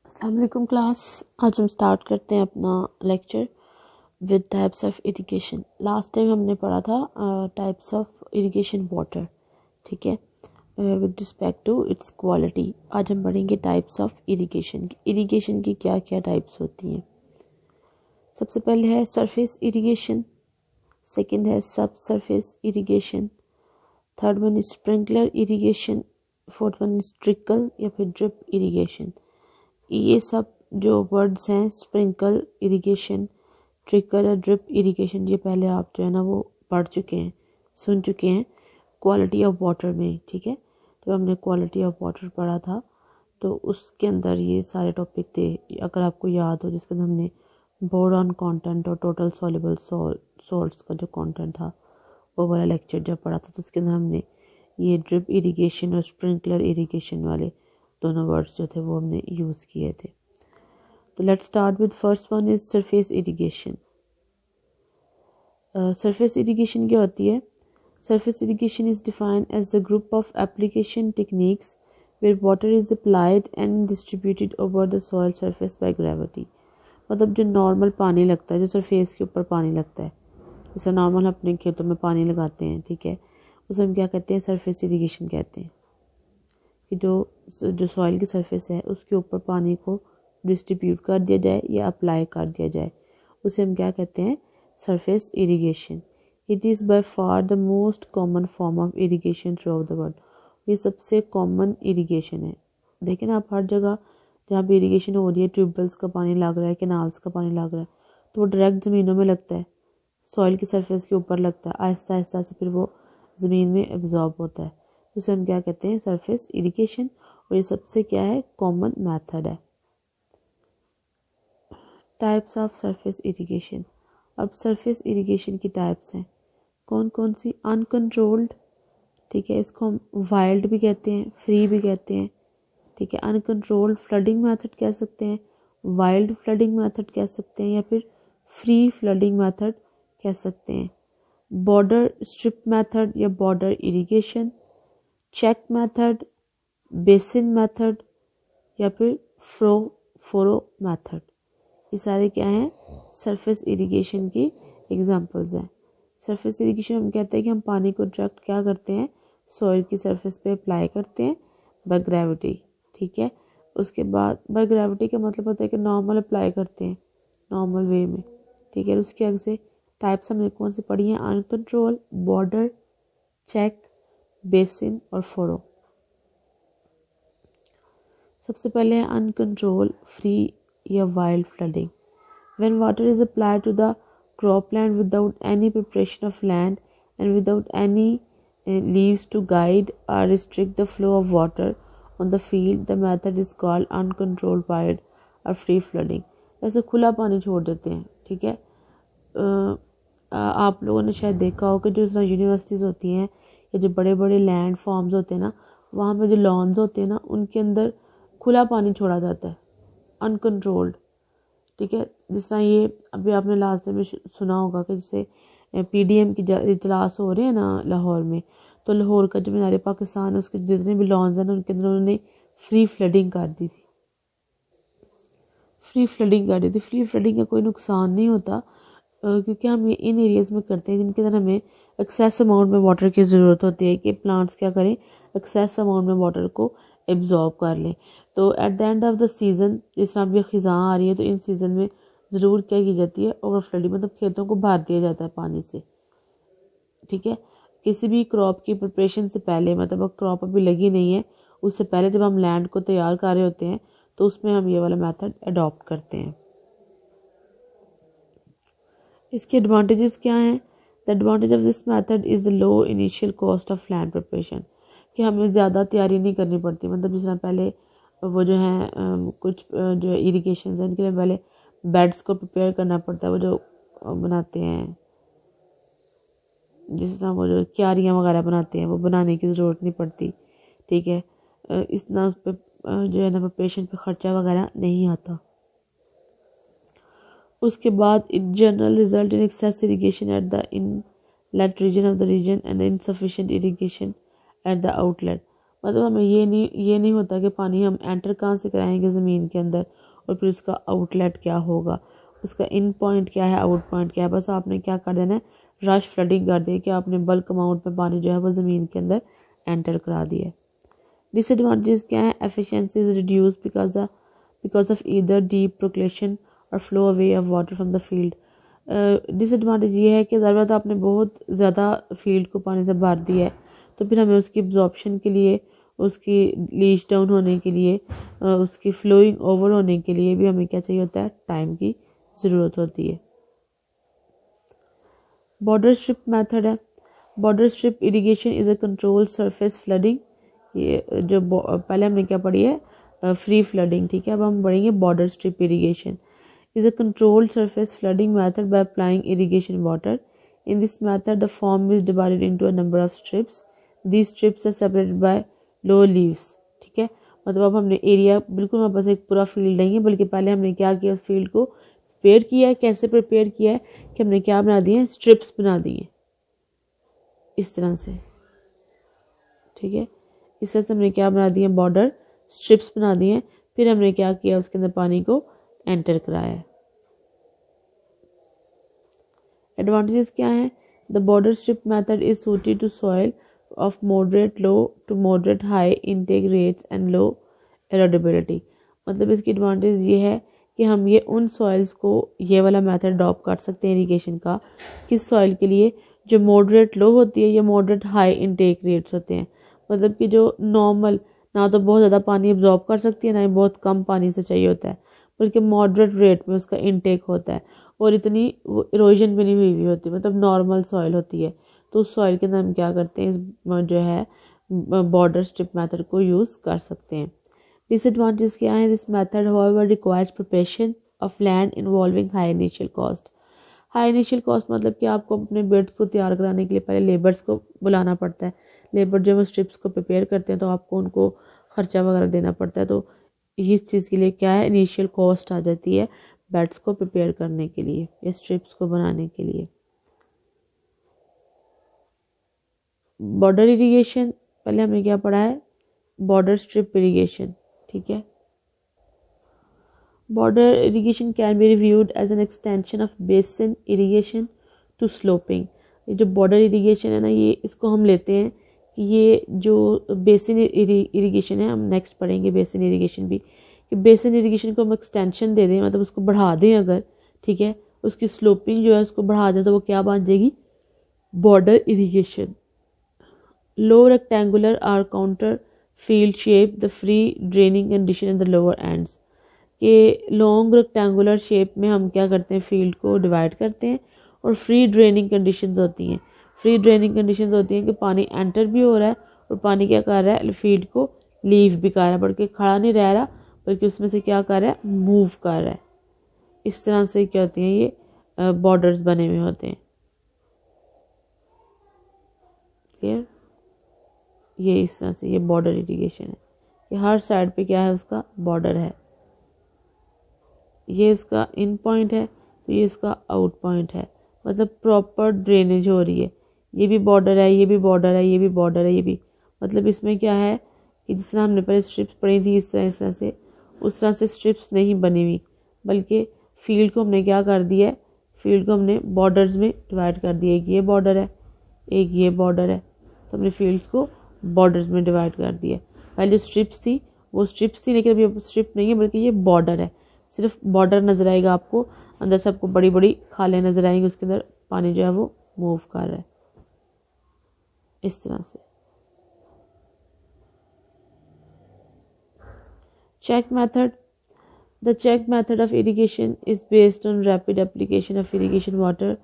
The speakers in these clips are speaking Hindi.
अस्सलाम वालेकुम क्लास। आज हम स्टार्ट करते हैं अपना lecture with types of irrigation. Last time हमने पढ़ा था टाइप्स ऑफ इरिगेशन वाटर, ठीक है, with respect to its quality. आज हम पढ़ेंगे टाइप्स ऑफ इरिगेशन। इरिगेशन की क्या क्या टाइप्स होती हैं। सबसे पहले है सरफेस इरिगेशन, सेकंड है सब surface irrigation, third one is sprinkler irrigation, fourth one is trickle या फिर ड्रिप इरिगेशन। ये सब जो वर्ड्स हैं स्प्रिंकल इरिगेशन, ट्रिकल और ड्रिप इरिगेशन, ये पहले आप जो है ना वो पढ़ चुके हैं, सुन चुके हैं क्वालिटी ऑफ वाटर में, ठीक है। तो हमने क्वालिटी ऑफ वाटर पढ़ा था तो उसके अंदर ये सारे टॉपिक थे, अगर आपको याद हो, जिसके अंदर हमने बोरॉन कंटेंट और टोटल सॉल्युबल सॉल्ट्स का जो कंटेंट था वो वाला लेक्चर जब पढ़ा था, तो उसके अंदर हमने ये ड्रिप इरिगेशन और स्प्रिंकलर इरिगेशन वाले दोनों वर्ड्स जो थे वो हमने यूज़ किए थे। तो let's start with first one is surface irrigation. Surface irrigation क्या होती है? Surface irrigation is defined as the group of application techniques where water is applied and distributed over the soil surface by gravity. मतलब जो नॉर्मल पानी लगता है, जो सरफेस के ऊपर पानी लगता है, जैसे नॉर्मल अपने खेतों में पानी लगाते हैं, ठीक है, उसे हम क्या कहते हैं? सरफेस इरिगेशन कहते हैं। कि जो सॉइल की सरफेस है उसके ऊपर पानी को डिस्ट्रीब्यूट कर दिया जाए या अप्लाई कर दिया जाए, उसे हम क्या कहते हैं? Surface irrigation. It is by far the most common form of irrigation through out the world. ये सबसे कॉमन इरिगेशन है। देखें ना आप, हर जगह जहाँ पे इरिगेशन हो रही है, ट्यूबवेल्स का पानी लग रहा है, कैनाल्स का पानी लग रहा है, तो वो डायरेक्ट ज़मीनों में लगता है, सॉइल की सरफेस के ऊपर लगता है, आहिस्ता आहिस्ता से फिर वो ज़मीन में एब्जॉर्ब होता है। उसे हम क्या कहते हैं? Surface irrigation. और ये सबसे क्या है? कॉमन मेथड है। Types of surface irrigation. अब सरफेस इरिगेशन की टाइप्स हैं कौन कौन सी? अनकंट्रोल्ड, ठीक है, इसको हम वाइल्ड भी कहते हैं, फ्री भी कहते हैं, ठीक है। अनकंट्रोल्ड फ्लडिंग मेथड कह सकते हैं, वाइल्ड फ्लडिंग मेथड कह सकते हैं, या फिर फ्री फ्लडिंग मेथड कह सकते हैं। बॉर्डर स्ट्रिप मेथड या border irrigation, check method, basin method या फिर फोरो मेथड। ये सारे क्या हैं? सरफेस इरिगेशन की एग्जांपल्स हैं। सरफेस इरिगेशन हम कहते हैं कि हम पानी को डायरेक्ट क्या करते हैं? सॉइल की सरफेस पे अप्लाई करते हैं बाय ग्रेविटी, ठीक है। उसके बाद बाय ग्रेविटी का मतलब होता है कि नॉर्मल अप्लाई करते हैं, नॉर्मल वे में, ठीक है। उसके आगे से टाइप्स हमने कौन सी पढ़ी हैं? अनकंट्रोल, बॉर्डर, चेक, बेसिन और फोरो। सबसे पहले है अनकंट्रोल, फ्री या wild flooding. When water is applied to the cropland without any preparation of land and without any leaves to guide or restrict the flow of water on the field, the method is called uncontrolled wild or free flooding। ऐसे खुला पानी छोड़ देते हैं, ठीक है। आप लोगों ने शायद देखा हो कि जो यूनिवर्सिटीज़ होती हैं या जो बड़े बड़े लैंड फॉर्म्स होते हैं ना, वहाँ पे जो लॉन्स होते हैं ना, उनके अंदर खुला पानी छोड़ा जाता है, अनकंट्रोल्ड, ठीक है। जिस तरह ये अभी आपने लास्ट में सुना होगा कि जैसे पीडीएम की इजलास हो रहे हैं ना लाहौर में, तो लाहौर का जो मीनार पाकिस्तान है उसके जितने भी लॉन्स हैं ना, उनके अंदर उन्होंने फ्री फ्लडिंग कर दी थी। फ्री फ्लडिंग कर दी थी। फ्री फ्लडिंग का कोई नुकसान नहीं होता, क्योंकि हम ये इन एरियाज़ में करते हैं जिनके अंदर हमें एक्सेस अमाउंट में वाटर की ज़रूरत होती है कि प्लांट्स क्या करें? एक्सेस अमाउंट में वाटर को एब्जॉर्ब कर लें। तो at the end of the season, जिस तरह अभी ख़िज़ां आ रही है, तो इन सीज़न में ज़रूर क्या की जाती है? ओवर फ्लडिंग, मतलब खेतों को भर दिया जाता है पानी से, ठीक है। किसी भी क्रॉप की प्रिपरेशन से पहले, मतलब अब क्रॉप अभी लगी नहीं है, उससे पहले जब हम लैंड को तैयार कर रहे होते हैं तो उसमें हम ये वाला मेथड अडॉप्ट करते हैं। इसके एडवांटेजेस क्या हैं? The advantage of this method is the low initial cost of land preparation, कि हमें ज़्यादा तैयारी नहीं करनी पड़ती। मतलब जिस तरह पहले वो जो है कुछ जो इरिगेशन है, इनके लिए पहले बेड्स को प्रिपेयर करना पड़ता है, वो जो बनाते हैं, जिस तरह वो जो क्यारियाँ वगैरह बनाते हैं, वो बनाने की ज़रूरत नहीं पड़ती, ठीक है। इतना उस पर जो है ना प्रिपरेशन पे ख़र्चा वगैरह नहीं आता। उसके बाद it general result in excess irrigation at the inlet region of the region and insufficient irrigation at the outlet. मतलब हमें ये नहीं होता कि पानी हम एंटर कहाँ से कराएंगे ज़मीन के अंदर और फिर उसका आउटलेट क्या होगा, उसका इन पॉइंट क्या है, आउट पॉइंट क्या है। बस आपने क्या कर देना है, रश फ्लडिंग कर दी कि आपने बल्क अमाउंट में पानी जो है वो ज़मीन के अंदर एंटर करा दिया। डिसएडवांटेजेस क्या है, efficiency is reduce because of either deep percolation और flow away of water from the field. Disadvantage ये है कि ज़रूरत आपने बहुत ज़्यादा फील्ड को पानी से भर दिया है, तो फिर हमें उसकी एब्जॉर्प्शन के लिए, उसकी लीच डाउन होने के लिए, उसकी फ्लोइंग ओवर होने के लिए भी हमें क्या चाहिए होता है, टाइम की ज़रूरत होती है। बॉर्डर स्ट्रिप मेथड है। Border strip irrigation is a control surface flooding. ये जो पहले हमने क्या पढ़ी है, फ्री फ्लडिंग, ठीक है। अब हम पढ़ेंगे border strip irrigation is a controlled surface flooding method by applying irrigation water. In this method, the farm is divided into a number of strips. These strips are separated by low leaves. ठीक है, मतलब अब हमने एरिया बिल्कुल हमारे पास एक पूरा फील्ड नहीं है, बल्कि पहले हमने क्या किया, उस फील्ड को प्रिपेयर किया है। कैसे प्रिपेयर किया है कि हमने क्या बना दिए, स्ट्रिप्स बना दिए इस तरह से, ठीक है। इस तरह से हमने क्या बना दिए, बॉर्डर स्ट्रिप्स बना दिए। फिर हमने क्या किया, उसके अंदर पानी को एंटर कराया। एडवांटेजेस क्या हैं, the border strip method is suited to soil of moderate low to moderate high intake rates and low erodibility. मतलब इसकी एडवांटेज ये है कि हम ये उन सॉइल्स को ये वाला मेथड अडॉप्ट कर सकते हैं इरिगेशन का, किस सॉइल के लिए, जो मॉडरेट लो होती है या मॉडरेट हाई इनटेक रेट्स होते हैं। मतलब कि जो नॉर्मल ना तो बहुत ज़्यादा पानी एब्जॉर्ब कर सकती है, ना ही बहुत कम पानी से चाहिए होता है, बल्कि मॉडरेट रेट में उसका इनटेक होता है और इतनी इरोजन भी नहीं हुई होती, मतलब नॉर्मल सॉइल होती है। तो उस सॉइल के अंदर हम क्या करते हैं, इस जो है बॉर्डर स्ट्रिप मेथड को यूज़ कर सकते हैं। डिसएडवांटेज क्या है, this method however requires preparation of land involving high initial cost. High initial cost मतलब कि आपको अपने बेड्स को तैयार कराने के लिए पहले लेबर्स को बुलाना पड़ता है। लेबर जब वो स्ट्रिप्स को प्रिपेयर करते हैं तो आपको उनको खर्चा वगैरह देना पड़ता है। तो इस चीज़ के लिए क्या है, इनिशियल कॉस्ट आ जाती है बेड्स को प्रिपेयर करने के लिए या स्ट्रिप्स को बनाने के लिए। बॉर्डर इरिगेशन, पहले हमने क्या पढ़ा है, बॉर्डर स्ट्रिप इरिगेशन, ठीक है। Border irrigation can be reviewed as an extension of basin irrigation to sloping. ये जो बॉर्डर इरिगेशन है ना, ये इसको हम लेते हैं कि ये जो बेसिन इरिगेशन है, हम नेक्स्ट पढ़ेंगे बेसिन इरिगेशन भी, कि बेसिन इरिगेशन को हम एक्सटेंशन दे दें, मतलब उसको बढ़ा दें अगर, ठीक है, उसकी स्लोपिंग जो है उसको बढ़ा दें, तो वो क्या बन जाएगी, बॉर्डर इरिगेशन। लो rectangular or contour field shape the free draining condition in the lower ends. कि लॉन्ग रेक्टेंगुलर शेप में हम क्या करते हैं, फील्ड को डिवाइड करते हैं और फ्री ड्रेनिंग कंडीशंस होती हैं। फ्री ड्रेनिंग कंडीशंस होती हैं कि पानी एंटर भी हो रहा है और पानी क्या कर रहा है, फील्ड को लीव भी कर रहा है, बल्कि खड़ा नहीं रह रहा, बल्कि उसमें से क्या कर रहा है, मूव कर रहा है। इस तरह से क्या होती हैं, ये बॉर्डर्स बने हुए होते हैं। क्लियर, ये इस तरह से ये बॉर्डर इरिगेशन है कि हर साइड पे क्या है, उसका बॉर्डर है। ये इसका इन पॉइंट है तो ये इसका आउट पॉइंट है, मतलब प्रॉपर ड्रेनेज हो रही है। ये भी बॉर्डर है, ये भी बॉर्डर है, ये भी बॉर्डर है, ये भी, मतलब इसमें क्या है कि जिस तरह हमने पहले स्ट्रिप्स पढ़ी थी इस तरह से, उस तरह से स्ट्रिप्स नहीं बनी हुई, बल्कि फील्ड को हमने क्या कर दिया है, फील्ड को हमने बॉर्डर्स में डिवाइड कर दिया। एक ये बॉर्डर है, एक ये बॉर्डर है, तो हमने फील्ड को बॉर्डर्स में डिवाइड कर दिया। पहले जो स्ट्रिप्स थी वो स्ट्रिप्स थी, लेकिन अभी अब स्ट्रिप नहीं है, बल्कि ये बॉर्डर है। सिर्फ बॉर्डर नजर आएगा आपको, अंदर से आपको बड़ी बड़ी खालें नजर आएंगी, उसके अंदर पानी जो है वो मूव कर रहा है इस तरह से। Check method, the check method of irrigation is based on rapid application of irrigation water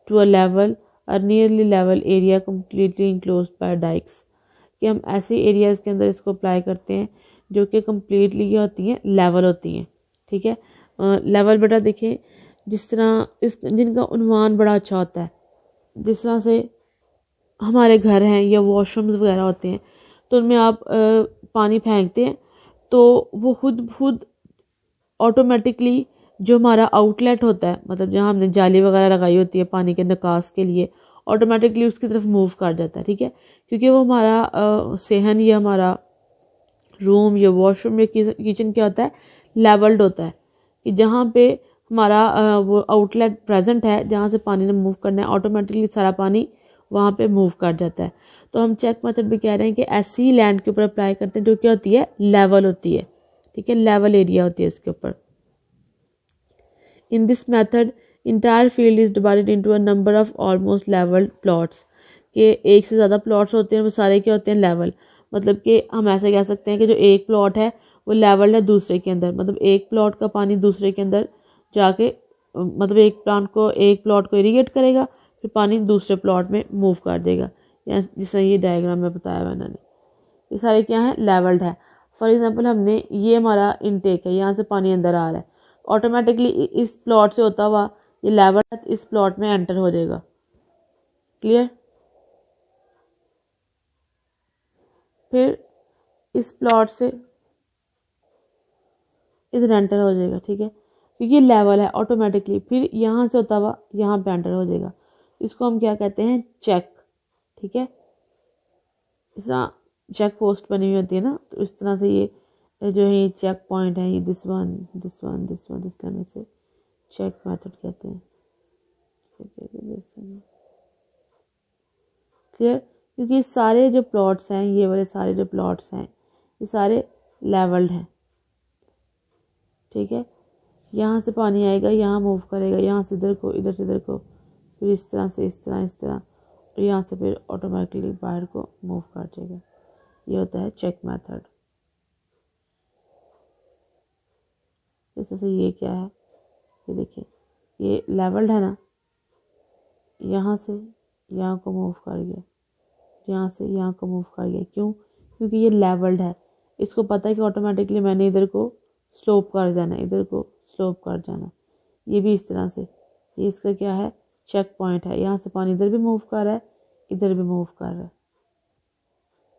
to a level और nearly level area completely enclosed by dykes. कि हम ऐसे एरियाज़ के अंदर इसको अप्लाई करते हैं जो कि कम्प्लीटली क्या होती हैं, लेवल होती हैं, ठीक है। लेवल बेटा देखें, जिस तरह इस जिनका उन्वान बड़ा अच्छा होता है, जिस तरह से हमारे घर हैं या वॉशरूम्स वगैरह होते हैं, तो उनमें आप पानी फेंकते हैं तो वो खुद ऑटोमेटिकली जो हमारा आउटलेट होता है, मतलब जहाँ हमने जाली वगैरह लगाई होती है पानी के निकास के लिए, ऑटोमेटिकली उसकी तरफ मूव कर जाता है, ठीक है। क्योंकि वो हमारा सेहन या हमारा रूम या वॉशरूम या किचन क्या होता है, लेवल्ड होता है कि जहाँ पे हमारा वो आउटलेट प्रेजेंट है, जहाँ से पानी ने मूव करना है, ऑटोमेटिकली सारा पानी वहाँ पे मूव कर जाता है। तो हम चेक मेथड भी कह रहे हैं कि ऐसी लैंड के ऊपर अप्लाई करते हैं जो क्या होती है, लेवल होती है, ठीक है, लेवल एरिया होती है इसके ऊपर। In this method entire field is divided into a number of almost levelled plots, के एक से ज़्यादा प्लॉट्स होते हैं, वो सारे क्या होते हैं, लेवल। मतलब कि हम ऐसे कह सकते हैं कि जो एक प्लॉट है वो लेवल है दूसरे के अंदर, मतलब एक प्लॉट का पानी दूसरे के अंदर जाके मतलब एक प्लॉट को इरीगेट करेगा, फिर पानी दूसरे प्लॉट में मूव कर देगा, या जिस ये डायग्राम में बताया हुआ मैंने, ये सारे क्या है, लेवल्ड है। फॉर एग्जांपल हमने ये हमारा इनटेक है, यहाँ से पानी अंदर आ रहा है, ऑटोमेटिकली इस प्लॉट से होता हुआ ये लेवल इस प्लॉट में एंटर हो जाएगा। क्लियर? फिर इस प्लॉट से इधर एंटर हो जाएगा, ठीक है, क्योंकि ये लेवल है ऑटोमेटिकली, फिर यहाँ से होता हुआ यहाँ पे एंटर हो जाएगा। इसको हम क्या कहते हैं, चेक, ठीक है। इस चेक पोस्ट बनी हुई होती है ना, तो इस तरह से ये जो है चेक पॉइंट है, ये this one this one this one, इस तरह से चेक मेथड कहते हैं। क्लियर? क्योंकि सारे जो प्लॉट्स हैं, ये वाले सारे जो प्लॉट्स हैं, ये सारे लेवल्ड हैं, ठीक है। यहाँ से पानी आएगा, यहाँ मूव करेगा, यहाँ से इधर को, इधर से इधर को, फिर इस तरह से इस तरह इस तरह, और यहाँ से फिर ऑटोमेटिकली बाहर को मूव कर जाएगा। ये होता है चेक मेथड। जैसे ये क्या है, ये देखिए, ये लेवल्ड है ना, यहाँ से यहाँ को मूव कर गया, यहाँ से यहाँ को मूव कर गया, क्यों? क्योंकि ये लेवल्ड है, इसको पता है कि ऑटोमेटिकली मैंने इधर को स्लोप कर जाना, इधर को स्लोप कर जाना। ये भी इस तरह से, ये इसका क्या है, चेक पॉइंट है, यहाँ से पानी इधर भी मूव कर रहा है, इधर भी मूव कर रहा है।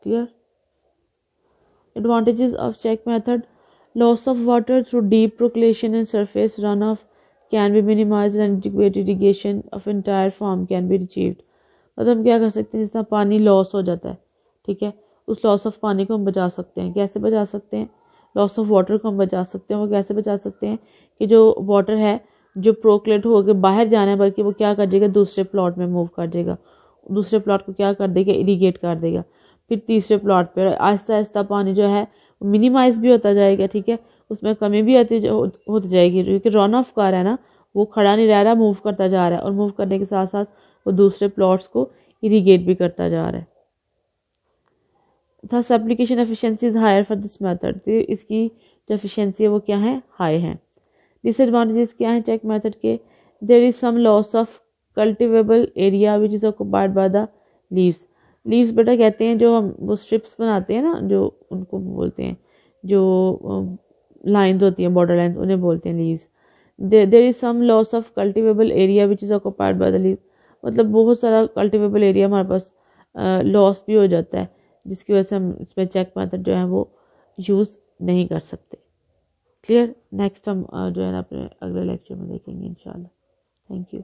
Clear? Advantages of check method: loss of water through deep percolation and surface run off can be minimised and adequate irrigation of entire farm can be achieved. मतलब हम क्या कर सकते हैं, जिस तरह पानी लॉस हो जाता है, ठीक है, उस लॉस ऑफ पानी को हम बचा सकते हैं। कैसे बचा सकते हैं? लॉस ऑफ वाटर को हम बचा सकते हैं। वो कैसे बचा सकते हैं कि जो वाटर है जो प्रोक्लेट होकर बाहर जाना है, बल्कि वो क्या कर देगा, दूसरे प्लॉट में मूव कर देगा, दूसरे प्लॉट को क्या कर देगा, इरीगेट कर देगा। फिर तीसरे प्लॉट पर आहिस्ता आहिस्ता पानी जो है मिनिमाइज भी होता जाएगा, ठीक है, उसमें कमी भी होती जाएगी, क्योंकि रन ऑफ कर रहा है ना, वो खड़ा नहीं रह रहा, मूव करता जा रहा है, और मूव करने के साथ साथ वो दूसरे प्लॉट्स को इरीगेट भी करता जा रहा है। Thus application efficiency is higher for this method, तो इसकी जो एफिशिएंसी है वो क्या है, हाई है। डिसएडवांटेजेस क्या है चेक मेथड के? There is some loss of cultivable area which is occupied by the levees. Levees बेटा कहते हैं जो हम वो स्ट्रिप्स बनाते हैं ना, जो उनको बोलते हैं, जो लाइंस होती हैं, बॉर्डर लाइंस, उन्हें बोलते हैं levees. There is some loss of cultivable area which is occupied by the levee, मतलब बहुत सारा कल्टिवेबल एरिया हमारे पास लॉस भी हो जाता है, जिसकी वजह से हम इसमें चेक मेथड जो है वो यूज़ नहीं कर सकते। क्लियर? नेक्स्ट हम जो है ना अपने अगले लेक्चर में देखेंगे इंशाल्लाह। Thank you.